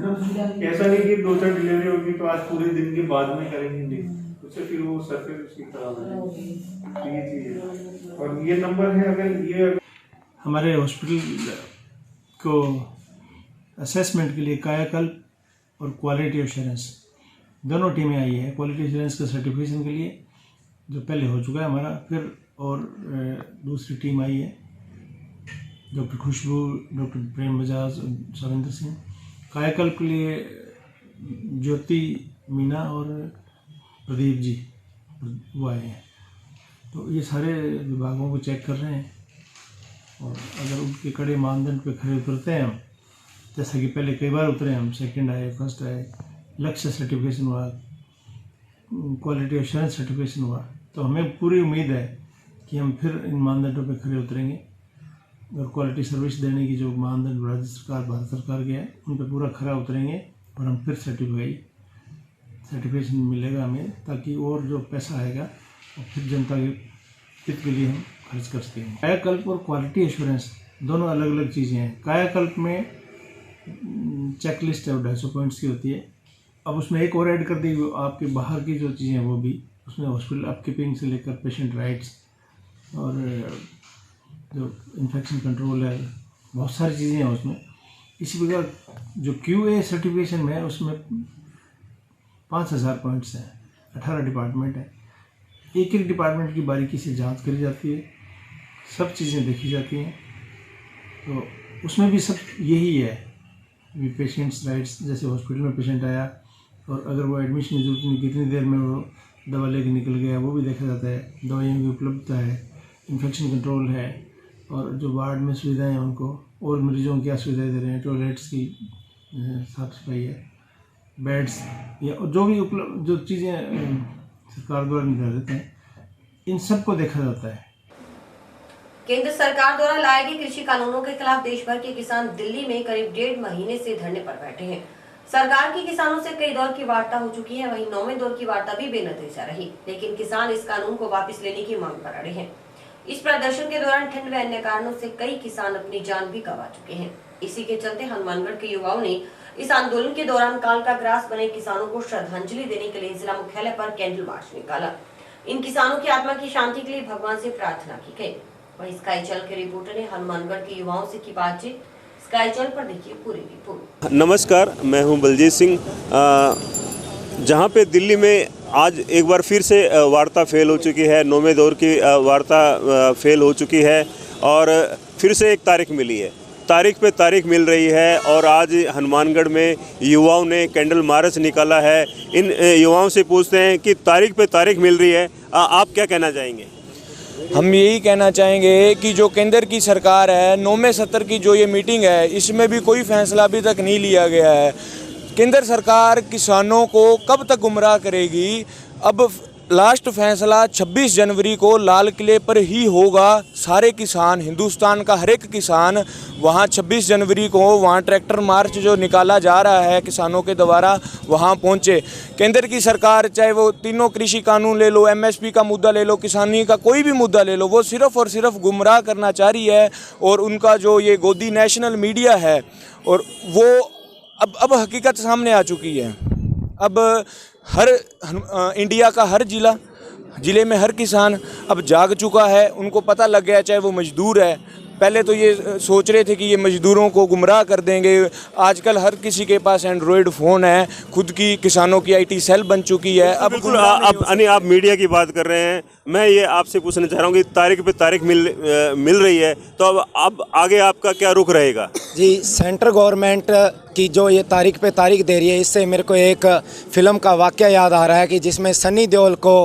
ऐसा नहीं कि 2-4 डिलीवरी होगी तो आज पूरे दिन के बाद में करेंगे, नहीं, उससे फिर वो सरफेस उसकी खराब हो जाएगी। ये चीज है और ये नंबर है। अगर हमारे हॉस्पिटल को असेसमेंट के लिए कायाकल्प और क्वालिटी एश्योरेंस दोनों टीमें आई है। क्वालिटी एश्योरेंस के सर्टिफिकेशन के लिए जो पहले हो चुका है हमारा, फिर और दूसरी टीम आई है डॉक्टर खुशबू, डॉक्टर प्रेम बजाज, सविंदर सिंह। कायाकल्प के लिए ज्योति मीना और प्रदीप जी वो आए हैं। तो ये सारे विभागों को चेक कर रहे हैं और अगर उनके कड़े मानदंड पे खड़े उतरते हैं हम, जैसा कि पहले कई बार उतरे हम, सेकंड आए, फर्स्ट आए, लक्ष्य सर्टिफिकेशन हुआ, क्वालिटी एश्योरेंस सर्टिफिकेशन हुआ, तो हमें पूरी उम्मीद है कि हम फिर इन मानदंडों पे खड़े उतरेंगे और क्वालिटी सर्विस देने की जो मानदंड राज्य सरकार, भारत सरकार के हैं, उन पर पूरा खरा उतरेंगे और हम फिर सर्टिफिकेशन मिलेगा हमें, ताकि और जो पैसा आएगा वो फिर जनता के हित के लिए हम खर्च कर सकेंगे। कायाकल्प और क्वालिटी एश्योरेंस दोनों अलग अलग चीज़ें हैं। कायाकल्प में चेक लिस्ट है, 250 पॉइंट्स की होती है, अब उसमें एक और ऐड कर दी, आपके बाहर की जो चीज़ें वो भी उसमें, हॉस्पिटल अपकीपिंग से लेकर पेशेंट राइट्स और जो इन्फेक्शन कंट्रोल है, बहुत सारी चीज़ें हैं उसमें। इसी प्रकार जो QA सर्टिफिकेशन में है उसमें 5000 पॉइंट्स हैं, 18 डिपार्टमेंट हैं। एक एक डिपार्टमेंट की बारीकी से जांच करी जाती है, सब चीज़ें देखी जाती हैं। तो उसमें भी सब यही है, पेशेंट्स राइट्स, जैसे हॉस्पिटल में पेशेंट आया और अगर वो एडमिशन की जरूरत नहीं, कितनी देर में वो दवा लेके निकल गया, वो भी देखा जाता है। दवाइयों की उपलब्धता है, इन्फेक्शन कंट्रोल है, और जो वार्ड में सुविधाएं हैं उनको, और मरीजों को क्या सुविधाएं दे रहे हैं, टॉयलेट्स की साफ सफाई है, बेड्स, या जो भी उपलब्ध जो चीज़ें सरकार द्वारा निर्धारित हैं, इन सब को देखा जाता है। केंद्र सरकार द्वारा लाए गए कृषि कानूनों के खिलाफ देश भर के किसान दिल्ली में करीब 1.5 महीने से धरने पर बैठे हैं। सरकार की किसानों से कई दौर की वार्ता हो चुकी है, वहीं 9वें दौर की वार्ता भी बेनतीजा रही, लेकिन किसान इस कानून को वापस लेने की मांग पर अड़े हैं। इस प्रदर्शन के दौरान ठंड व अन्य कारणों से कई किसान अपनी जान भी गंवा चुके हैं। इसी के चलते हनुमानगढ़ के युवाओं ने इस आंदोलन के दौरान काल का ग्रास बने किसानों को श्रद्धांजलि देने के लिए जिला मुख्यालय पर कैंडल मार्च निकाला। इन किसानों की आत्मा की शांति के लिए भगवान से प्रार्थना की गई। वहीं स्काई चैनल के रिपोर्टर ने हनुमानगढ़ के युवाओं से की बातचीत। स्काई चैनल पर देखिए पूरी रिपोर्ट। नमस्कार, मैं हूं बलजीत सिंह। जहां पे दिल्ली में आज एक बार फिर से वार्ता फेल हो चुकी है, 9वें दौर की वार्ता फेल हो चुकी है और फिर से एक तारीख मिली है, तारीख पे तारीख मिल रही है। और आज हनुमानगढ़ में युवाओं ने कैंडल मार्च निकाला है। इन युवाओं से पूछते हैं कि तारीख पे तारीख मिल रही है, आप क्या कहना चाहेंगे? हम यही कहना चाहेंगे कि जो केंद्र की सरकार है, 9वें सत्र की जो ये मीटिंग है, इसमें भी कोई फैसला अभी तक नहीं लिया गया है। केंद्र सरकार किसानों को कब तक गुमराह करेगी? अब लास्ट फैसला 26 जनवरी को लाल किले पर ही होगा। सारे किसान, हिंदुस्तान का हर एक किसान वहाँ 26 जनवरी को वहाँ ट्रैक्टर मार्च जो निकाला जा रहा है किसानों के द्वारा, वहाँ पहुँचे। केंद्र की सरकार, चाहे वो तीनों कृषि कानून ले लो, MSP का मुद्दा ले लो, किसानी का कोई भी मुद्दा ले लो, वो सिर्फ़ और सिर्फ गुमराह करना चाह रही है। और उनका जो ये गोदी नेशनल मीडिया है, और वो अब हकीकत सामने आ चुकी है। अब हर इंडिया का हर ज़िले में हर किसान अब जाग चुका है। उनको पता लग गया, चाहे वो मजदूर है। पहले तो ये सोच रहे थे कि ये मजदूरों को गुमराह कर देंगे। आजकल हर किसी के पास एंड्रॉयड फ़ोन है, खुद की किसानों की IT सेल बन चुकी है। अब बिल्कुल आप मीडिया की बात कर रहे हैं, मैं ये आपसे पूछना चाह रहा हूँ कि तारीख पे तारीख मिल रही है, तो अब आगे आपका क्या रुख रहेगा? जी, सेंट्रल गवर्नमेंट की जो ये तारीख पे तारीख दे रही है, इससे मेरे को एक फ़िल्म का वाक़या याद आ रहा है कि जिसमें सनी देओल को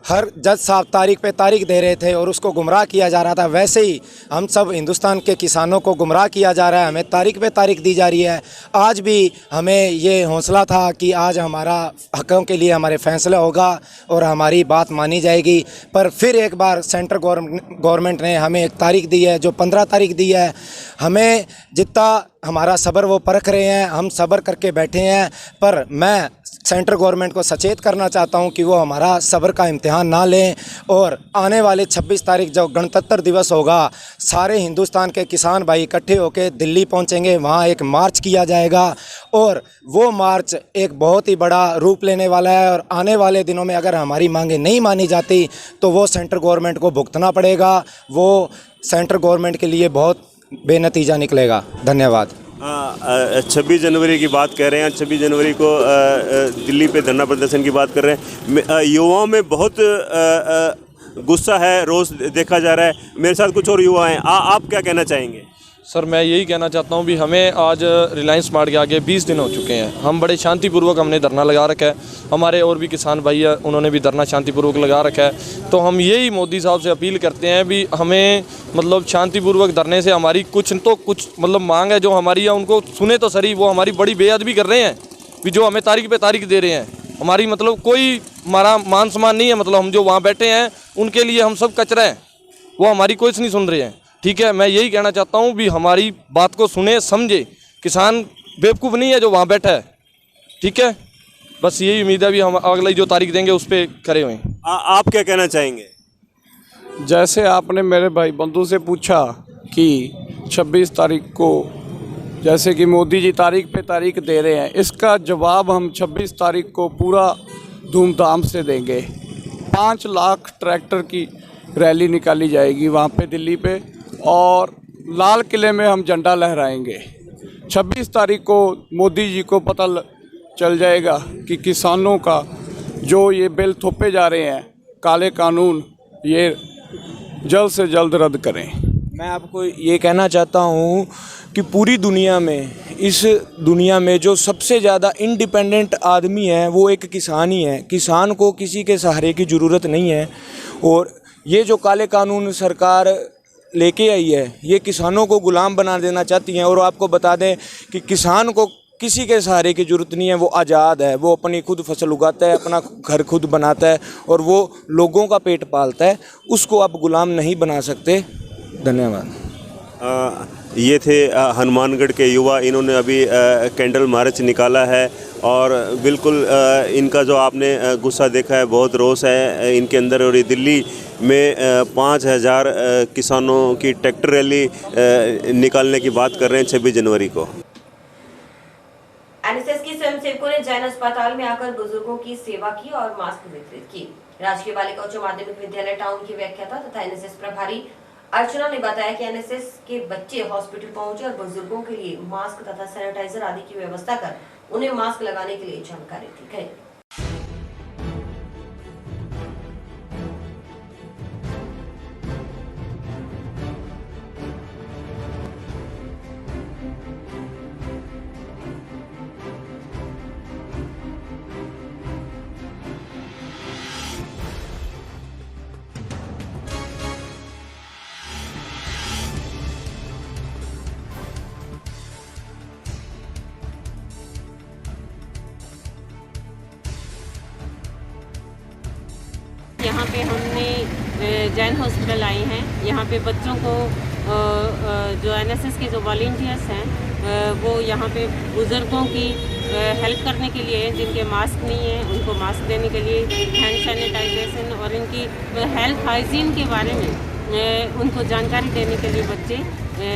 हर जज साहब तारीख पे तारीख दे रहे थे और उसको गुमराह किया जा रहा था। वैसे ही हम सब हिंदुस्तान के किसानों को गुमराह किया जा रहा है, हमें तारीख पे तारीख दी जा रही है। आज भी हमें ये हौसला था कि आज हमारा हकों के लिए हमारे फैसला होगा और हमारी बात मानी जाएगी, पर फिर एक बार सेंट्रल गवर्नमेंट ने हमें एक तारीख दी है, जो 15 तारीख दी है। हमें जितना हमारा सब्र वो परख रहे हैं, हम सब्र करके बैठे हैं, पर मैं सेंट्रल गवर्नमेंट को सचेत करना चाहता हूं कि वो हमारा सब्र का इम्तिहान ना लें। और आने वाले 26 तारीख जब गणतंत्र दिवस होगा, सारे हिंदुस्तान के किसान भाई इकट्ठे होकर दिल्ली पहुंचेंगे, वहां एक मार्च किया जाएगा और वो मार्च एक बहुत ही बड़ा रूप लेने वाला है। और आने वाले दिनों में अगर हमारी मांगें नहीं मानी जाती तो वो सेंट्रल गवर्नमेंट को भुगतना पड़ेगा, वो सेंट्रल गवर्नमेंट के लिए बहुत बेनतीजा निकलेगा। धन्यवाद। 26 जनवरी की बात कर रहे हैं, 26 जनवरी को दिल्ली पे धरना प्रदर्शन की बात कर रहे हैं। युवाओं में बहुत गुस्सा है, रोष देखा जा रहा है। मेरे साथ कुछ और युवा हैं, आप क्या कहना चाहेंगे? सर, मैं यही कहना चाहता हूँ भी हमें आज रिलायंस मार्ट के आगे 20 दिन हो चुके हैं। हम बड़े शांतिपूर्वक हमने धरना लगा रखा है। हमारे और भी किसान भाई हैं, उन्होंने भी धरना शांतिपूर्वक लगा रखा है। तो हम यही मोदी साहब से अपील करते हैं भी हमें मतलब शांतिपूर्वक धरने से हमारी कुछ मतलब मांग है जो हमारी है, उनको सुने तो सही। वो हमारी बड़ी बेअदबी कर रहे हैं भी जो हमें तारीख पे तारीख दे रहे हैं। हमारी मतलब कोई हमारा मान सम्मान नहीं है, मतलब हम जो वहाँ बैठे हैं उनके लिए हम सब कचरा हैं, वो हमारी कोई नहीं सुन रहे हैं। ठीक है, मैं यही कहना चाहता हूँ भी हमारी बात को सुने समझे। किसान बेवकूफ़ नहीं है जो वहाँ बैठा है। ठीक है, बस यही उम्मीद है भी हम अगली जो तारीख देंगे उस पर खड़े हुए। आप क्या कहना चाहेंगे? जैसे आपने मेरे भाई बंधु से पूछा कि 26 तारीख को जैसे कि मोदी जी तारीख पे तारीख दे रहे हैं, इसका जवाब हम 26 तारीख को पूरा धूमधाम से देंगे। 5 लाख ट्रैक्टर की रैली निकाली जाएगी वहाँ पे दिल्ली पे, और लाल किले में हम झंडा लहराएंगे। 26 तारीख को मोदी जी को पता चल जाएगा कि किसानों का जो ये बिल थोपे जा रहे हैं, काले कानून, ये जल्द से जल्द रद्द करें। मैं आपको ये कहना चाहता हूँ कि पूरी दुनिया में, इस दुनिया में जो सबसे ज़्यादा इंडिपेंडेंट आदमी है वो एक किसान ही है। किसान को किसी के सहारे की ज़रूरत नहीं है, और ये जो काले कानून सरकार लेके आई है, ये किसानों को गुलाम बना देना चाहती हैं। और आपको बता दें कि किसान को किसी के सहारे की ज़रूरत नहीं है, वो आज़ाद है, वो अपनी खुद फसल उगाता है, अपना घर खुद बनाता है, और वो लोगों का पेट पालता है। उसको आप गुलाम नहीं बना सकते। धन्यवाद। ये थे हनुमानगढ़ के युवा, इन्होंने अभी कैंडल मार्च निकाला है, और बिल्कुल इनका जो आपने गुस्सा देखा है, बहुत रोष है इनके अंदर। और ये दिल्ली में 5000 किसानों की ट्रैक्टर रैली निकालने की बात कर रहे हैं 26 जनवरी को। एनएसएस के स्वयंसेवकों ने जैन अस्पताल में आकर बुजुर्गों की सेवा की और मास्क वितरित की। राजकीय बालिका उच्च माध्यमिक विद्यालय टाउन की व्याख्याता तथा एनएसएस प्रभारी अर्चना ने बताया कि एनएसएस के बच्चे हॉस्पिटल पहुंचे और बुजुर्गों के लिए मास्क तथा सैनिटाइजर आदि की व्यवस्था कर उन्हें मास्क लगाने के लिए जानकारी दी गई। यहाँ पे हमने जैन हॉस्पिटल आए हैं। यहाँ पे बच्चों को जो एनएसएस के जो वॉलंटियर्स हैं वो यहाँ पे बुज़ुर्गों की हेल्प करने के लिए, जिनके मास्क नहीं है उनको मास्क देने के लिए, हैंड सैनिटाइजेशन और इनकी हेल्थ हाइजीन के बारे में उनको जानकारी देने के लिए बच्चे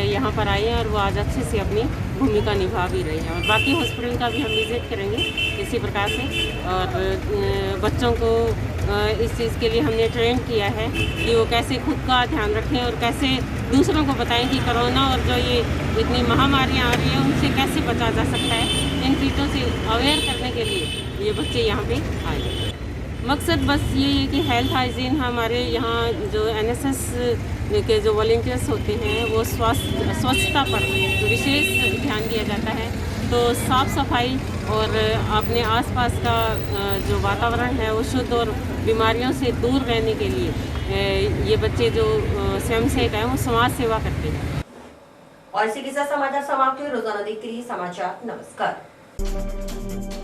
यहाँ पर आए हैं, और वो आज अच्छे से अपनी भूमिका निभा भी रहे हैं। और बाकी हॉस्पिटल का भी हम विजिट करेंगे इसी प्रकार से। और बच्चों को इस चीज़ के लिए हमने ट्रेन किया है कि वो कैसे खुद का ध्यान रखें और कैसे दूसरों को बताएं कि कोरोना और जो ये इतनी महामारियाँ आ रही हैं उनसे कैसे बचा जा सकता है। इन चीज़ों से अवेयर करने के लिए ये बच्चे यहाँ पे आए। मकसद बस ये है कि हेल्थ हाइजीन, हमारे यहाँ जो एनएसएस के जो वॉलंटियर्स होते हैं वो स्वच्छता पर विशेष ध्यान दिया जाता है। तो साफ़ सफाई और अपने आसपास का जो वातावरण है वो शुद्ध और बीमारियों से दूर रहने के लिए ये बच्चे जो स्वयंसेवक हैं वो समाज सेवा करते हैं। और इसी के साथ समाचार समाप्त हुए। रोजाना देखते रहिए समाचार। नमस्कार।